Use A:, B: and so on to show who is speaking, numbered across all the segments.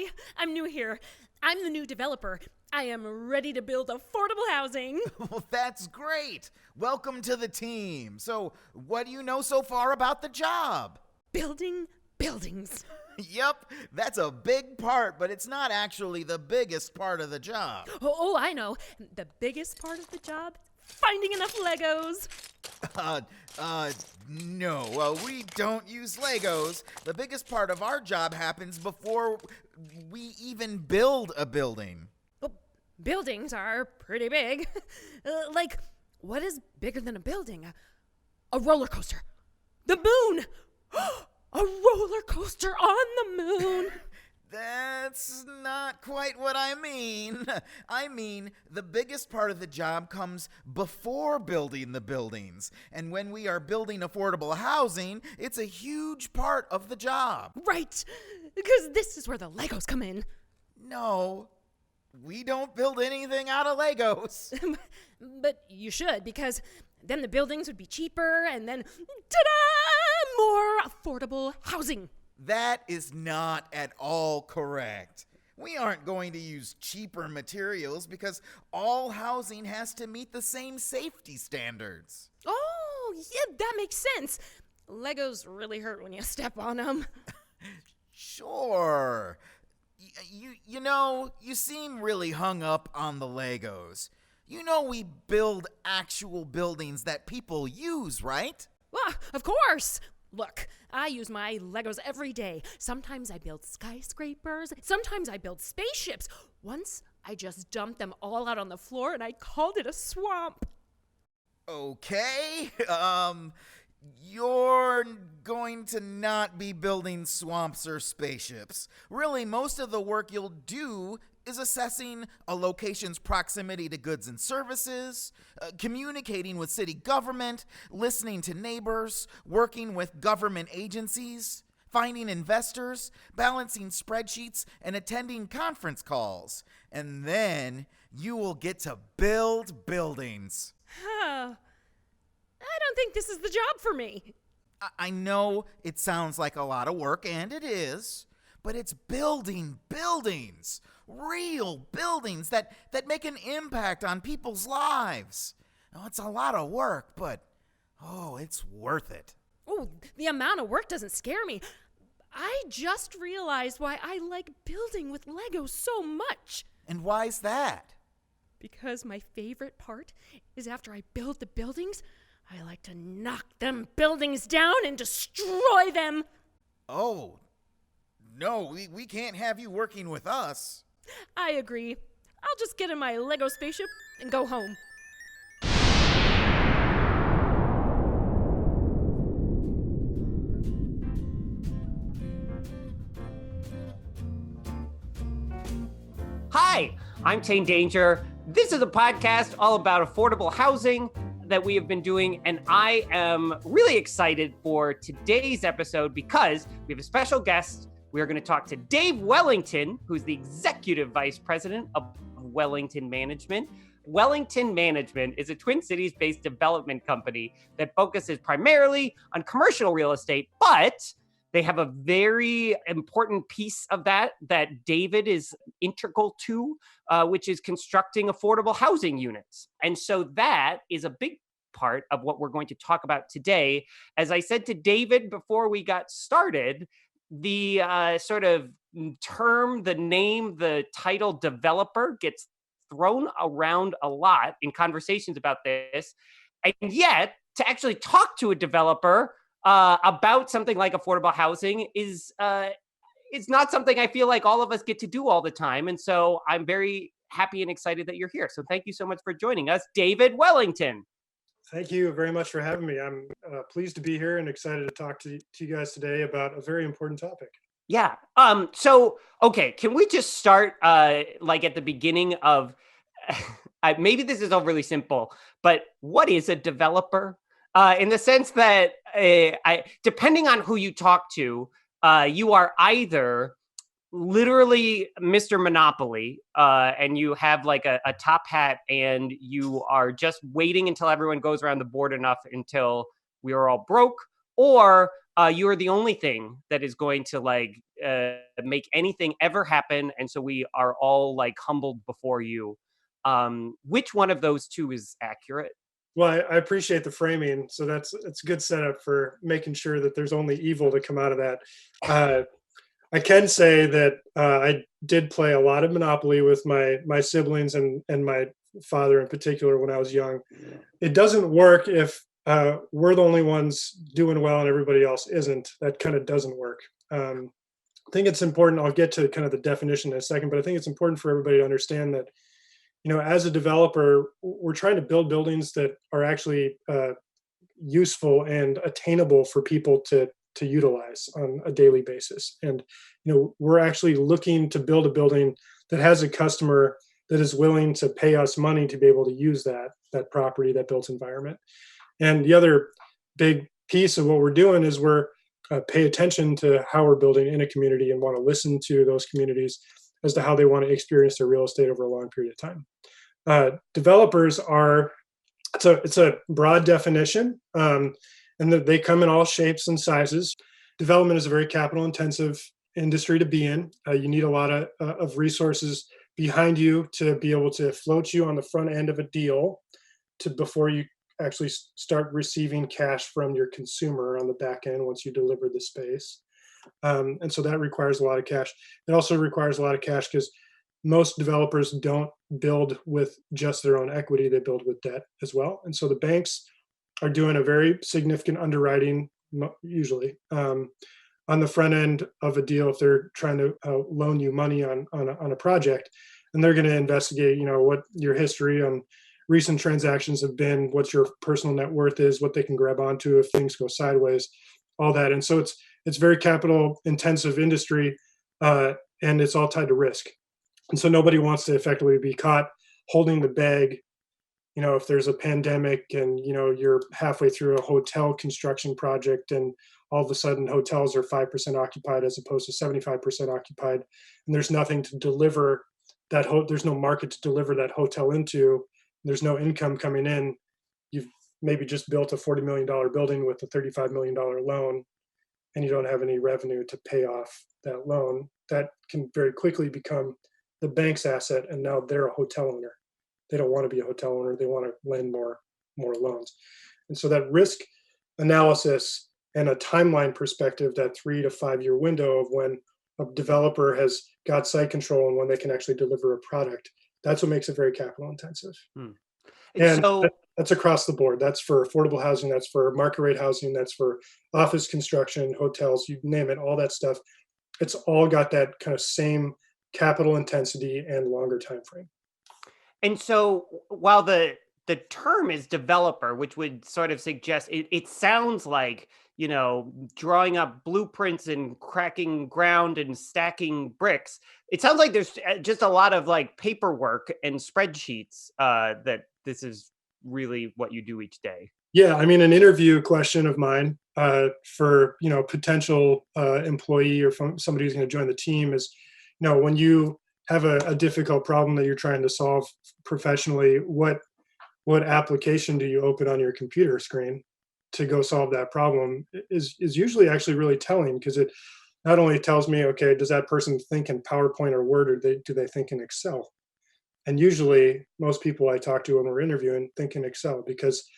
A: Hi, I'm new here. I'm the new developer. I am ready to build affordable housing.
B: Well, that's great. Welcome to the team. So, what do you know so far about the job?
A: Building buildings.
B: Yep, that's a big part, but it's not actually the biggest part of the job.
A: Oh, I know. The biggest part of the job? Finding enough Legos.
B: No, we don't use Legos. The biggest part of our job happens before we even build a building.
A: Well, buildings are pretty big. Like, what is bigger than a building? A roller coaster. The moon! A roller coaster on the moon!
B: That's not quite what I mean. I mean, the biggest part of the job comes before building the buildings. And when we are building affordable housing, it's a huge part of the job.
A: Right, because this is where the Legos come in.
B: No, we don't build anything out of Legos.
A: But you should, because then the buildings would be cheaper, and then, ta-da! More affordable housing.
B: That is not at all correct. We aren't going to use cheaper materials because all housing has to meet the same safety standards.
A: Oh, yeah, that makes sense. Legos really hurt when you step on them.
B: Sure. You know, you seem really hung up on the Legos. You know we build actual buildings that people use, right?
A: Well, of course. Look, I use my Legos every day. Sometimes I build skyscrapers. Sometimes I build spaceships. Once, I just dumped them all out on the floor and I called it a swamp.
B: Okay, you're going to not be building swamps or spaceships. Really, most of the work you'll do is assessing a location's proximity to goods and services, communicating with city government, listening to neighbors, working with government agencies, finding investors, balancing spreadsheets, and attending conference calls. And then you will get to build buildings.
A: I don't think this is the job for me.
B: I know it sounds like a lot of work, and it is, but it's building buildings. Real buildings that make an impact on people's lives. Now, it's a lot of work, but, it's worth it.
A: Oh, the amount of work doesn't scare me. I just realized why I like building with Legos so much.
B: And why's that?
A: Because my favorite part is after I build the buildings, I like to knock them buildings down and destroy them.
B: Oh, no, we can't have you working with us.
A: I agree. I'll just get in my Lego spaceship and go home.
C: Hi, I'm Tane Danger. This is a podcast all about affordable housing that we have been doing, and I am really excited for today's episode because we have a special guest. We are going to talk to Dave Wellington, who's the Executive Vice President of Wellington Management. Wellington Management is a Twin Cities-based development company that focuses primarily on commercial real estate, but they have a very important piece of that David is integral to, which is constructing affordable housing units. And so that is a big part of what we're going to talk about today. As I said to David before we got started, the sort of term, the name, the title developer gets thrown around a lot in conversations about this. And yet, to actually talk to a developer about something like affordable housing is not something I feel like all of us get to do all the time. And so I'm very happy and excited that you're here. So thank you so much for joining us, David Wellington.
D: Thank you very much for having me. I'm pleased to be here and excited to talk to you guys today about a very important topic.
C: Yeah. So, okay, can we just start like at the beginning of, maybe this is overly simple, but what is a developer? In the sense that depending on who you talk to, you are either literally Mr. Monopoly, and you have like a top hat and you are just waiting until everyone goes around the board enough until we are all broke, or you are the only thing that is going to like make anything ever happen, and so we are all like humbled before you. Which one of those two is accurate?
D: Well, I appreciate the framing. So it's a good setup for making sure that there's only evil to come out of that. I can say that I did play a lot of Monopoly with my siblings and my father in particular when I was young. It doesn't work if we're the only ones doing well and everybody else isn't. That kind of doesn't work. I think it's important. I'll get to kind of the definition in a second, but I think it's important for everybody to understand that, as a developer, we're trying to build buildings that are actually useful and attainable for people to utilize on a daily basis. And we're actually looking to build a building that has a customer that is willing to pay us money to be able to use that property, that built environment. And the other big piece of what we're doing is we're pay attention to how we're building in a community and want to listen to those communities as to how they want to experience their real estate over a long period of time. Developers are, it's a broad definition, and they come in all shapes and sizes. Development is a very capital intensive industry to be in. You need a lot of resources behind you to be able to float you on the front end of a deal before you actually start receiving cash from your consumer on the back end once you deliver the space. And so that requires a lot of cash. It also requires a lot of cash because most developers don't build with just their own equity, they build with debt as well. And so the banks are doing a very significant underwriting, usually, on the front end of a deal if they're trying to loan you money on a project. And they're going to investigate, what your history on recent transactions have been, what your personal net worth is, what they can grab onto if things go sideways, all that. And so it's very capital intensive industry, and it's all tied to risk. And so nobody wants to effectively be caught holding the bag, if there's a pandemic and, you're halfway through a hotel construction project and all of a sudden hotels are 5% occupied as opposed to 75% occupied. And there's nothing to deliver there's no market to deliver that hotel into. There's no income coming in. You've maybe just built a $40 million building with a $35 million loan, and you don't have any revenue to pay off that loan. That can very quickly become the bank's asset, and now they're a hotel owner. They don't want to be a hotel owner. They want to lend more loans. And so that risk analysis and a timeline perspective, that 3 to 5 year window of when a developer has got site control and when they can actually deliver a product, that's what makes it very capital intensive. And
C: so
D: that's across the board. That's for affordable housing. That's for market rate housing. That's for office construction, hotels, you name it, all that stuff. It's all got that kind of same capital intensity and longer time frame.
C: And so while the term is developer, which would sort of suggest it sounds like, drawing up blueprints and cracking ground and stacking bricks. It sounds like there's just a lot of like paperwork and spreadsheets that this is really what you do each day.
D: Yeah, I mean, an interview question of mine for potential employee or somebody who's going to join the team is, when you have a difficult problem that you're trying to solve professionally, what application do you open on your computer screen to go solve that problem is usually actually really telling, because it not only tells me, okay, does that person think in PowerPoint or Word, or do they think in Excel? And usually most people I talk to when we're interviewing think in Excel, because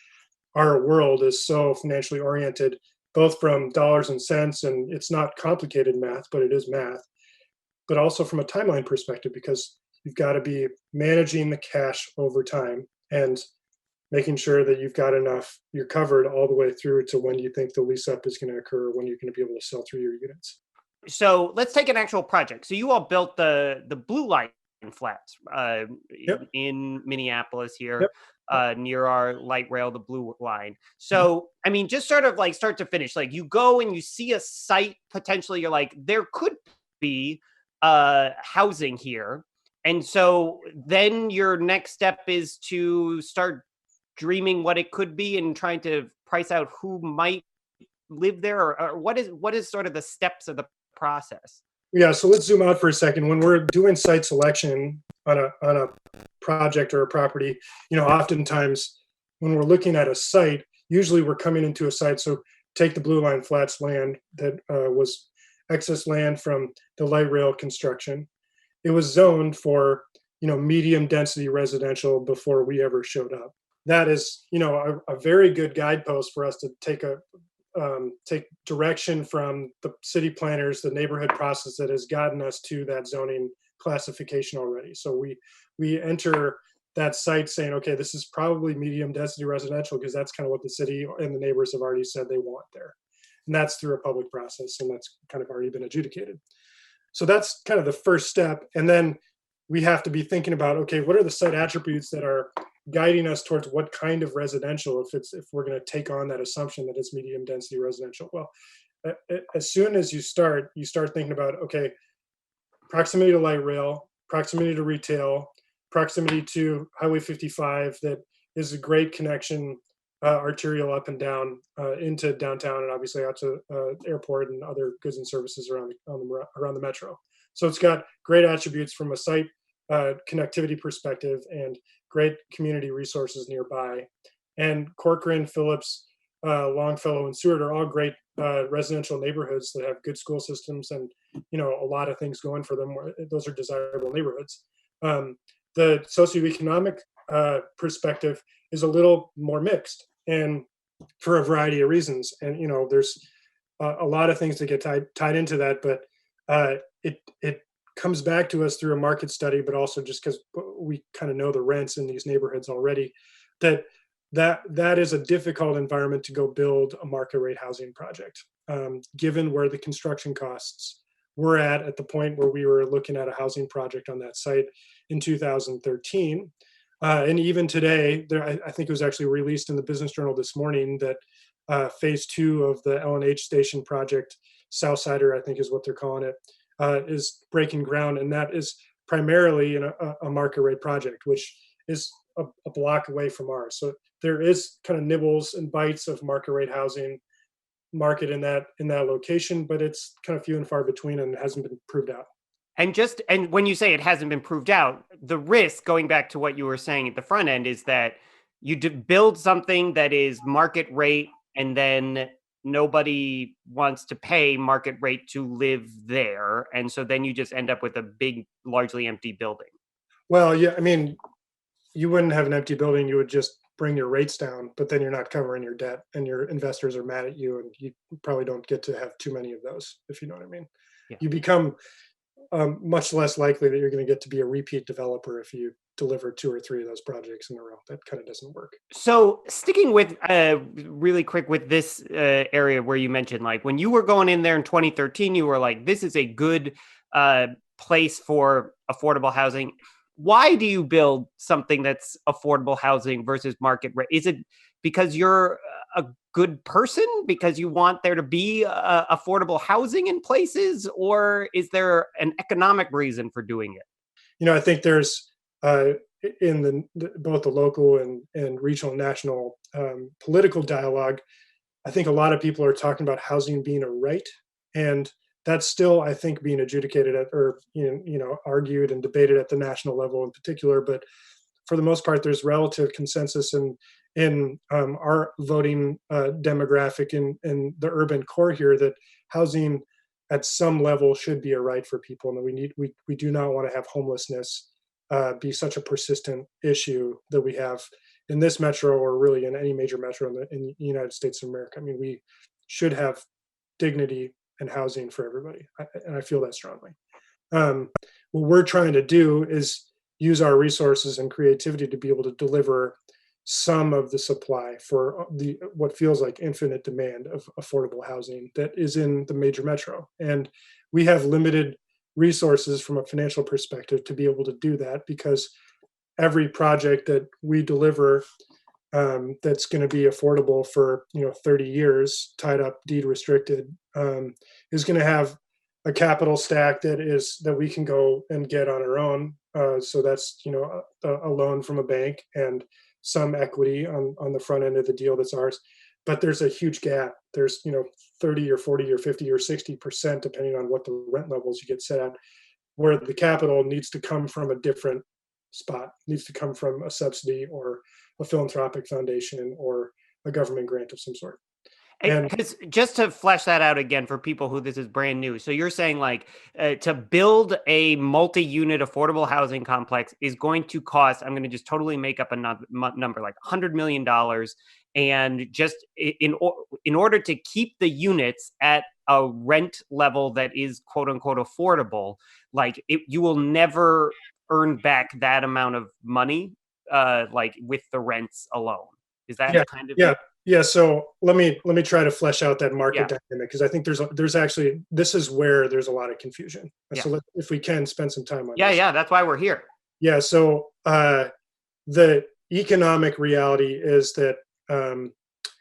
D: our world is so financially oriented, both from dollars and cents, and it's not complicated math, but it is math, but also from a timeline perspective, because you've got to be managing the cash over time and making sure that you've got enough, you're covered all the way through to when you think the lease up is going to occur, when you're going to be able to sell through your units.
C: So let's take an actual project. So you all built the Blue Line flats in Minneapolis here, near our light rail, the Blue Line. So, I mean, just sort of like start to finish, like you go and you see a site, potentially you're like, there could be housing here. And so then your next step is to start dreaming what it could be and trying to price out who might live there, or what is sort of the steps of the process?
D: Yeah, so let's zoom out for a second. When we're doing site selection on a project or a property, oftentimes when we're looking at a site, usually we're coming into a site. So take the Blue Line Flats land that was excess land from the light rail construction. It was zoned for, medium density residential before we ever showed up. That is, a very good guidepost for us to take direction from the city planners, the neighborhood process that has gotten us to that zoning classification already. So we enter that site saying, okay, this is probably medium density residential because that's kind of what the city and the neighbors have already said they want there. And that's through a public process, and that's kind of already been adjudicated. So that's kind of the first step. And then we have to be thinking about, okay, what are the site attributes that are guiding us towards what kind of residential, if we're going to take on that assumption that it's medium density residential. Well, as soon as you start thinking about, okay, proximity to light rail, proximity to retail, proximity to Highway 55, that is a great connection, arterial up and down into downtown, and obviously out to airport and other goods and services around the metro. So it's got great attributes from a site connectivity perspective and great community resources nearby. And Corcoran, Phillips, Longfellow, and Seward are all great residential neighborhoods that have good school systems and a lot of things going for them. Those are desirable neighborhoods. The socioeconomic perspective is a little more mixed, and for a variety of reasons. And there's a lot of things that get tied into that, but it comes back to us through a market study, but also just because we kind of know the rents in these neighborhoods already, that is a difficult environment to go build a market rate housing project, given where the construction costs were at the point where we were looking at a housing project on that site in 2013. And even today, I think it was actually released in the Business Journal this morning that phase 2 of the L&H station project, Southsider, I think is what they're calling it, is breaking ground. And that is primarily a market rate project, which is a block away from ours. So there is kind of nibbles and bites of market rate housing market in that location, but it's kind of few and far between, and it hasn't been proved out.
C: And when you say it hasn't been proved out, the risk, going back to what you were saying at the front end, is that you build something that is market rate, and then nobody wants to pay market rate to live there. And so then you just end up with a big, largely empty building.
D: Well, yeah, I mean, you wouldn't have an empty building. You would just bring your rates down, but then you're not covering your debt, and your investors are mad at you, and you probably don't get to have too many of those, if you know what I mean.
C: Yeah.
D: You become much less likely that you're going to get to be a repeat developer if you deliver 2 or 3 of those projects in a row. That kind of doesn't work.
C: So sticking with really quick with this area where you mentioned, like, when you were going in there in 2013, you were like, this is a good place for affordable housing. Why do you build something that's affordable housing versus market rate? Is it because you're a good person, because you want there to be affordable housing in places, or is there an economic reason for doing it?
D: I think there's in both the local and regional and national political dialogue, I think a lot of people are talking about housing being a right, and that's still, I think, being adjudicated or argued and debated at the national level in particular. But for the most part, there's relative consensus in our voting demographic in the urban core here that housing at some level should be a right for people, and that we do not want to have homelessness be such a persistent issue that we have in this metro, or really in any major metro in the United States of America. I mean, we should have dignity and housing for everybody, and I feel that strongly. What we're trying to do is use our resources and creativity to be able to deliver some of the supply for what feels like infinite demand of affordable housing that is in the major metro. And we have limited resources from a financial perspective to be able to do that, because every project that we deliver that's going to be affordable for 30 years, tied up, deed restricted, is going to have a capital stack that we can go and get on our own. So that's a loan from a bank and some equity on the front end of the deal that's ours. But there's a huge gap. There's 30 or 40 or 50 or 60%, depending on what the rent levels you get set at, where the capital needs to come from a different spot, needs to come from a subsidy or a philanthropic foundation or a government grant of some sort. And
C: Because just to flesh that out again for people who this is brand new, so you're saying like to build a multi-unit affordable housing complex is going to cost, I'm going to just totally make up a number like $100 million. And just in order to keep the units at a rent level that is quote unquote affordable, like you will never earn back that amount of money, like with the rents alone. Is that
D: yeah,
C: kind of
D: yeah,
C: it?
D: yeah. So let me try to flesh out that market
C: Yeah.
D: dynamic, because I think there's actually, this is where there's a lot of confusion.
C: Yeah.
D: So if we can spend some time on
C: Yeah,
D: this.
C: yeah, that's why we're here.
D: Yeah. So the economic reality is that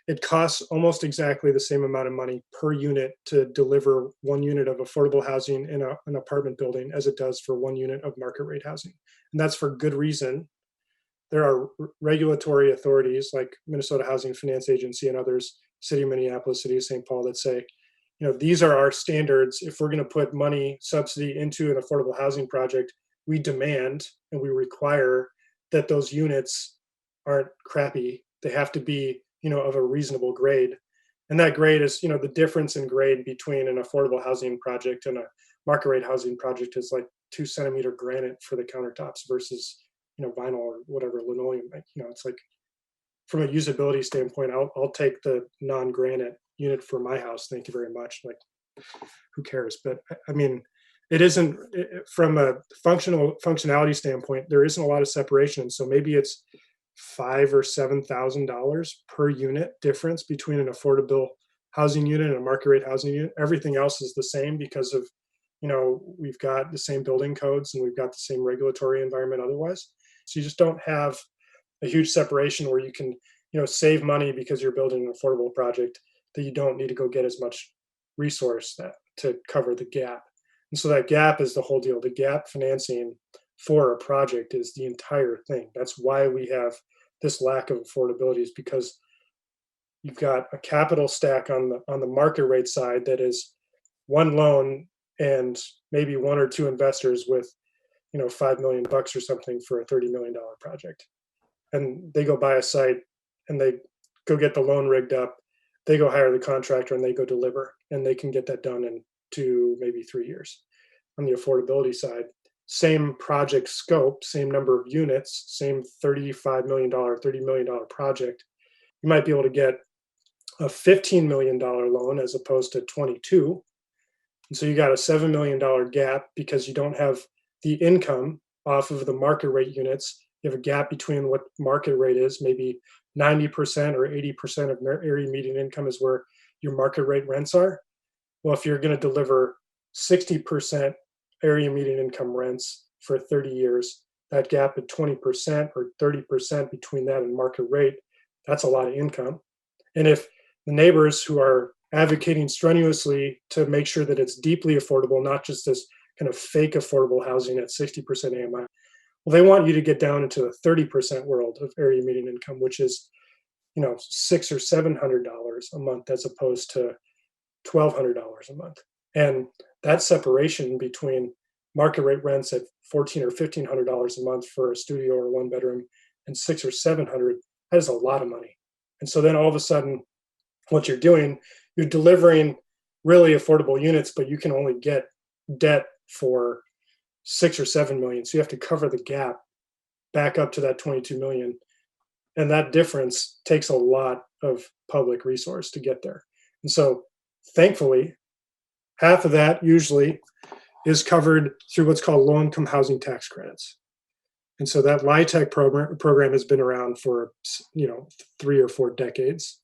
D: it costs almost exactly the same amount of money per unit to deliver 1 unit of affordable housing in an apartment building as it does for 1 unit of market rate housing. And that's for good reason. There are regulatory authorities like Minnesota Housing Finance Agency and others, City of Minneapolis, City of St. Paul, that say, these are our standards. If we're going to put money subsidy into an affordable housing project, we demand and we require that those units aren't crappy. They have to be, of a reasonable grade. And that grade is, the difference in grade between an affordable housing project and a market rate housing project is like 2 centimeter granite for the countertops versus, vinyl or whatever, linoleum. It's like, from a usability standpoint, I'll take the non-granite unit for my house. Thank you very much. Like, who cares? But I mean, it isn't, from a functionality standpoint, there isn't a lot of separation. And so maybe it's $5,000 or $7,000 per unit difference between an affordable housing unit and a market rate housing unit. Everything else is the same because of, we've got the same building codes and we've got the same regulatory environment otherwise. So you just don't have a huge separation where you can, save money because you're building an affordable project that you don't need to go get as much resource to cover the gap. And so that gap is the whole deal. The gap financing for a project is the entire thing. That's why we have this lack of affordability, is because you've got a capital stack on the market rate side that is one loan and maybe 1 or 2 investors with, $5 million or something for a $30 million project. And they go buy a site and they go get the loan rigged up. They go hire the contractor and they go deliver, and they can get that done in 2, maybe 3 years. On the affordability side, same project scope, same number of units, same $35 million, $30 million project. You might be able to get a $15 million loan as opposed to 22. And so you got a $7 million gap because you don't have the income off of the market rate units. You have a gap between what market rate is, maybe 90% or 80% of area median income is where your market rate rents are. Well, if you're going to deliver 60% area median income rents for 30 years, that gap at 20% or 30% between that and market rate, that's a lot of income. And if the neighbors who are advocating strenuously to make sure that it's deeply affordable, not just this kind of fake affordable housing at 60% AMI, well, they want you to get down into the 30% world of area median income, which is, $600 or $700 a month as opposed to $1,200 a month. And that separation between market rate rents at $1,400 or $1,500 a month for a studio or 1 bedroom and $600 or $700, that is a lot of money. And so then all of a sudden, what you're doing, you're delivering really affordable units, but you can only get debt for 6 or 7 million. So you have to cover the gap back up to that 22 million. And that difference takes a lot of public resource to get there. And so thankfully, half of that usually is covered through what's called low-income housing tax credits. And so that LIHTC program has been around for 3 or 4 decades.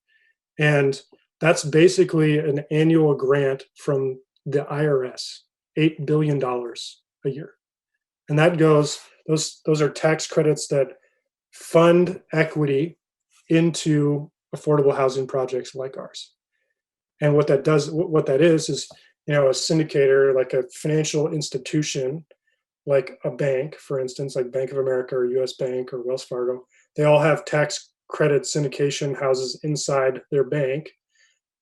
D: And that's basically an annual grant from the IRS, $8 billion a year. And that goes, those are tax credits that fund equity into affordable housing projects like ours. And what that does, what that is a syndicator, like a financial institution, like a bank, for instance, like Bank of America or US Bank or Wells Fargo, they all have tax credit syndication houses inside their bank.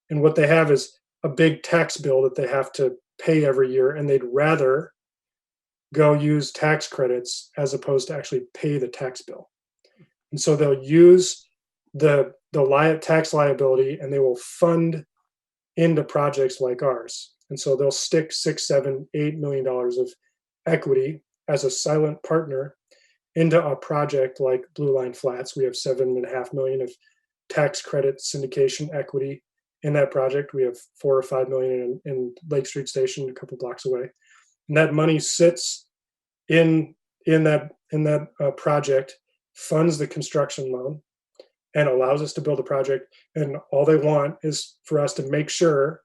D: And what they have is a big tax bill that they have to pay every year, and they'd rather go use tax credits as opposed to actually pay the tax bill. And so they'll use the tax liability, and they will fund into projects like ours. And so they'll stick $6, $7, $8 million of equity as a silent partner into a project like Blue Line Flats. We have $7.5 million of tax credit syndication equity in that project. We have $4 or $5 million in Lake Street Station, a couple blocks away, and that money sits in that project, funds the construction loan, and allows us to build a project. And all they want is for us to make sure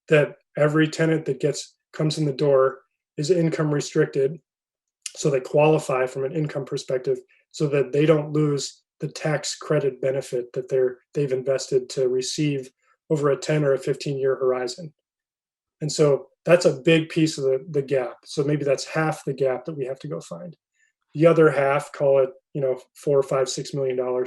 D: that every tenant that comes in the door is income restricted, so they qualify from an income perspective, so that they don't lose the tax credit benefit that they've invested to receive over a 10 or a 15-year horizon. And so that's a big piece of the gap. So maybe that's half the gap that we have to go find. The other half, call it, $4, $5, $6 million,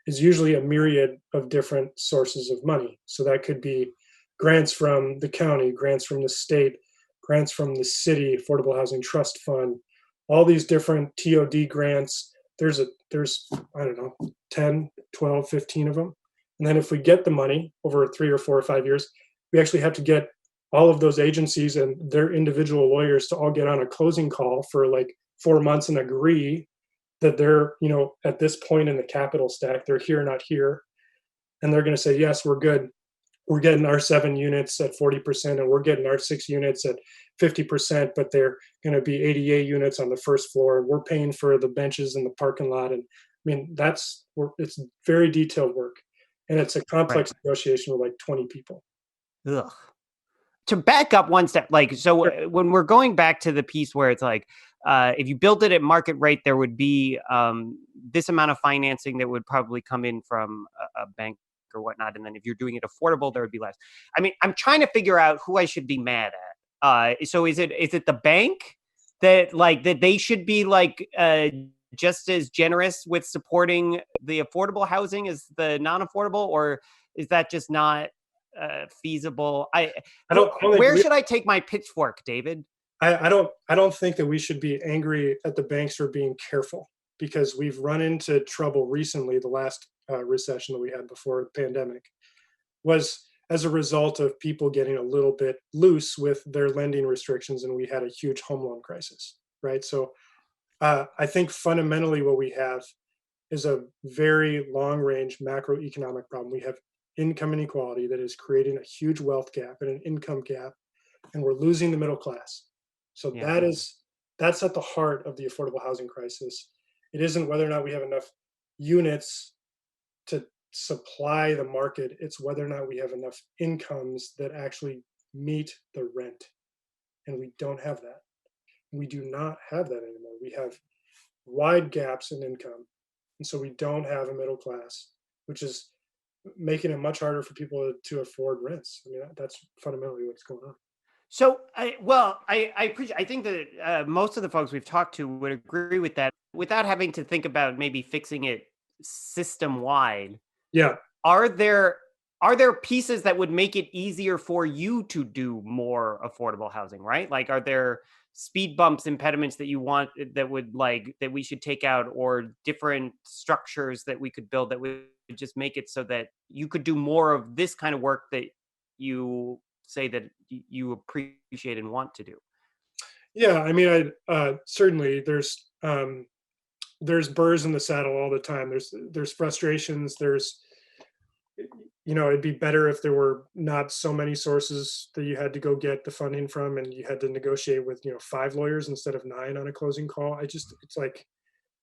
D: is usually a myriad of different sources of money. So that could be grants from the county, grants from the state, grants from the city, Affordable Housing Trust Fund, all these different TOD grants. There's I don't know, 10, 12, 15 of them. And then if we get the money over 3 or 4 or 5 years, we actually have to get all of those agencies and their individual lawyers to all get on a closing call for like 4 months and agree that they're, at this point in the capital stack, they're here, not here. And they're going to say, yes, we're good. We're getting our 7 units at 40%, and we're getting our 6 units at 50%, but they're going to be 88 units on the first floor. And we're paying for the benches in the parking lot. And I mean, it's very detailed work. And it's a complex negotiation with like 20 people.
C: Ugh. To back up one step, when we're going back to the piece where it's like, if you built it at market rate, there would be this amount of financing that would probably come in from a bank or whatnot. And then if you're doing it affordable, there would be less. I mean, I'm trying to figure out who I should be mad at. So is it the bank that they should be just as generous with supporting the affordable housing as the non-affordable, or is that just not feasible? Where should I take my pitchfork, David?
D: I don't think that we should be angry at the banks for being careful, because we've run into trouble recently. The last recession that we had before the pandemic was as a result of people getting a little bit loose with their lending restrictions, and we had a huge home loan crisis, right? So I think fundamentally what we have is a very long-range macroeconomic problem. We have income inequality that is creating a huge wealth gap and an income gap, and we're losing the middle class. So that's at the heart of the affordable housing crisis. It isn't whether or not we have enough units to supply the market. It's whether or not we have enough incomes that actually meet the rent. And we don't have that. We do not have that anymore. We have wide gaps in income. And so we don't have a middle class, which is making it much harder for people to afford rents. I mean, that's fundamentally what's going on.
C: So, I appreciate. I think that most of the folks we've talked to would agree with that, without having to think about maybe fixing it system wide.
D: Yeah.
C: Are there pieces that would make it easier for you to do more affordable housing? Right? Like, are there speed bumps, impediments that you want that we should take out, or different structures that we could build that would just make it so that you could do more of this kind of work that you say that you appreciate and want to do?
D: Yeah, I mean, certainly there's burrs in the saddle all the time. There's frustrations. It'd be better if there were not so many sources that you had to go get the funding from, and you had to negotiate with 5 lawyers instead of 9 on a closing call. It's like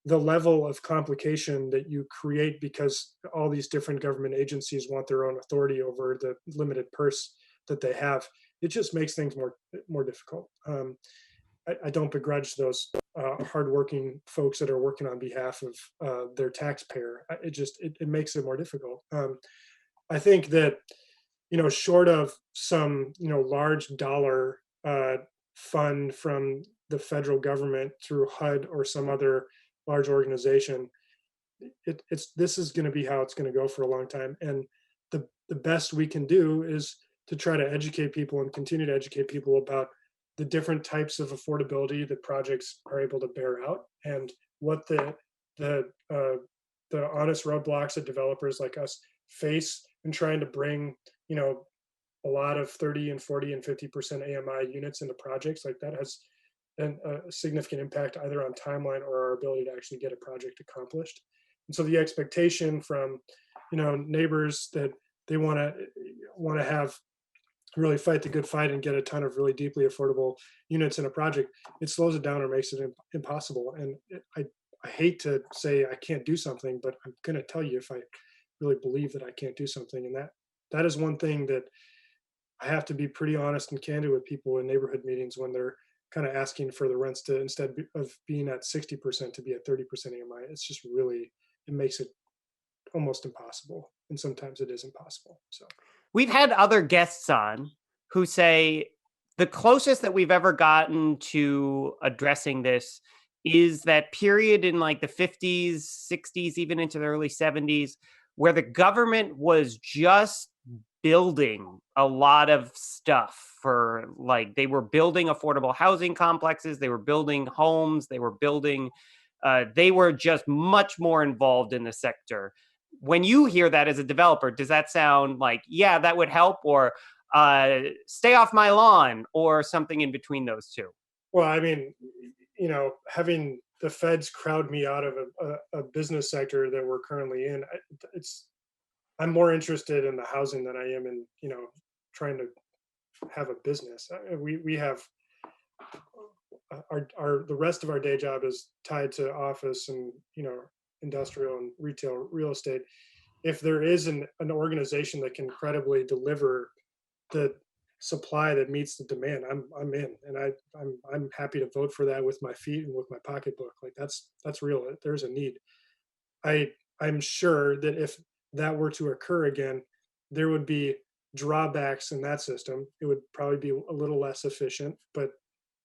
D: the level of complication that you create because all these different government agencies want their own authority over the limited purse that they have. It just makes things more difficult. I don't begrudge those hardworking folks that are working on behalf of their taxpayer. It makes it more difficult. I think that short of some large dollar fund from the federal government through HUD or some other large organization, this is going to be how it's going to go for a long time. And the best we can do is to try to educate people and continue to educate people about the different types of affordability that projects are able to bear out, and what the the honest roadblocks that developers like us face in trying to bring, a lot of 30 and 40 and 50% AMI units into projects. Like that has a significant impact either on timeline or our ability to actually get a project accomplished. And so the expectation from, neighbors that they want to have really fight the good fight and get a ton of really deeply affordable units in a project, it slows it down or makes it impossible. And I hate to say I can't do something, but I'm going to tell you if I really believe that I can't do something. And that is one thing that I have to be pretty honest and candid with people in neighborhood meetings when they're kind of asking for the rents to, instead of being at 60% to be at 30% AMI. It's just really, it makes it almost impossible. And sometimes it is impossible. So
C: We've had other guests on who say the closest that we've ever gotten to addressing this is that period in like the 50s, 60s, even into the early 70s, where the government was just building a lot of stuff for, like, they were building affordable housing complexes, they were building homes, they were just much more involved in the sector. When you hear that as a developer, does that sound like, yeah, that would help, or stay off my lawn, or something in between those two?
D: Well, I mean, having the feds crowd me out of a business sector that we're currently in, I'm more interested in the housing than I am in, trying to have a business. We have the rest of our day job is tied to office and, industrial and retail real estate. If there is an organization that can credibly deliver the supply that meets the demand, I'm in, and I'm happy to vote for that with my feet and with my pocketbook. Like that's real. There's a need. I'm sure that if that were to occur again, there would be drawbacks in that system. It would probably be a little less efficient, but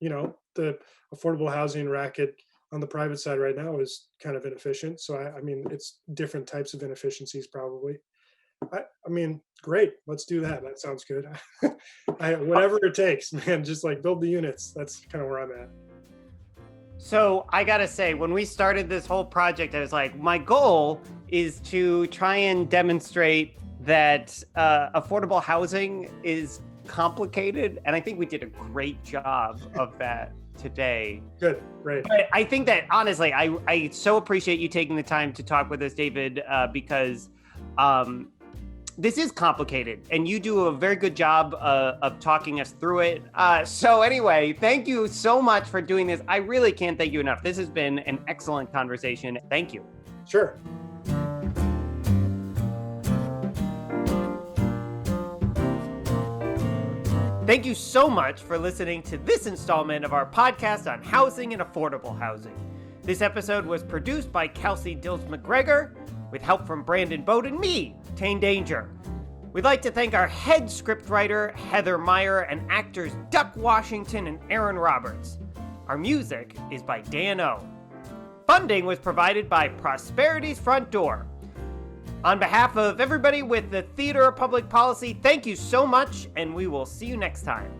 D: the affordable housing racket on the private side right now is kind of inefficient. So I mean, it's different types of inefficiencies probably. I mean, great. Let's do that. That sounds good. Whatever it takes, man, just like build the units. That's kind of where I'm at.
C: So I gotta say, when we started this whole project, I was like, my goal is to try and demonstrate that affordable housing is complicated. And I think we did a great job of that today.
D: Good, great.
C: But I think that, honestly, I so appreciate you taking the time to talk with us, David, because this is complicated, and you do a very good job of talking us through it. So anyway, thank you so much for doing this. I really can't thank you enough. This has been an excellent conversation. Thank you.
D: Sure.
C: Thank you so much for listening to this installment of our podcast on housing and affordable housing. This episode was produced by Kelsey Dills McGregor, with help from Brandon Bode and me, Tane Danger. We'd like to thank our head scriptwriter, Heather Meyer, and actors Duck Washington and Aaron Roberts. Our music is by Dan O. Funding was provided by Prosperity's Front Door. On behalf of everybody with the Theater of Public Policy, thank you so much, and we will see you next time.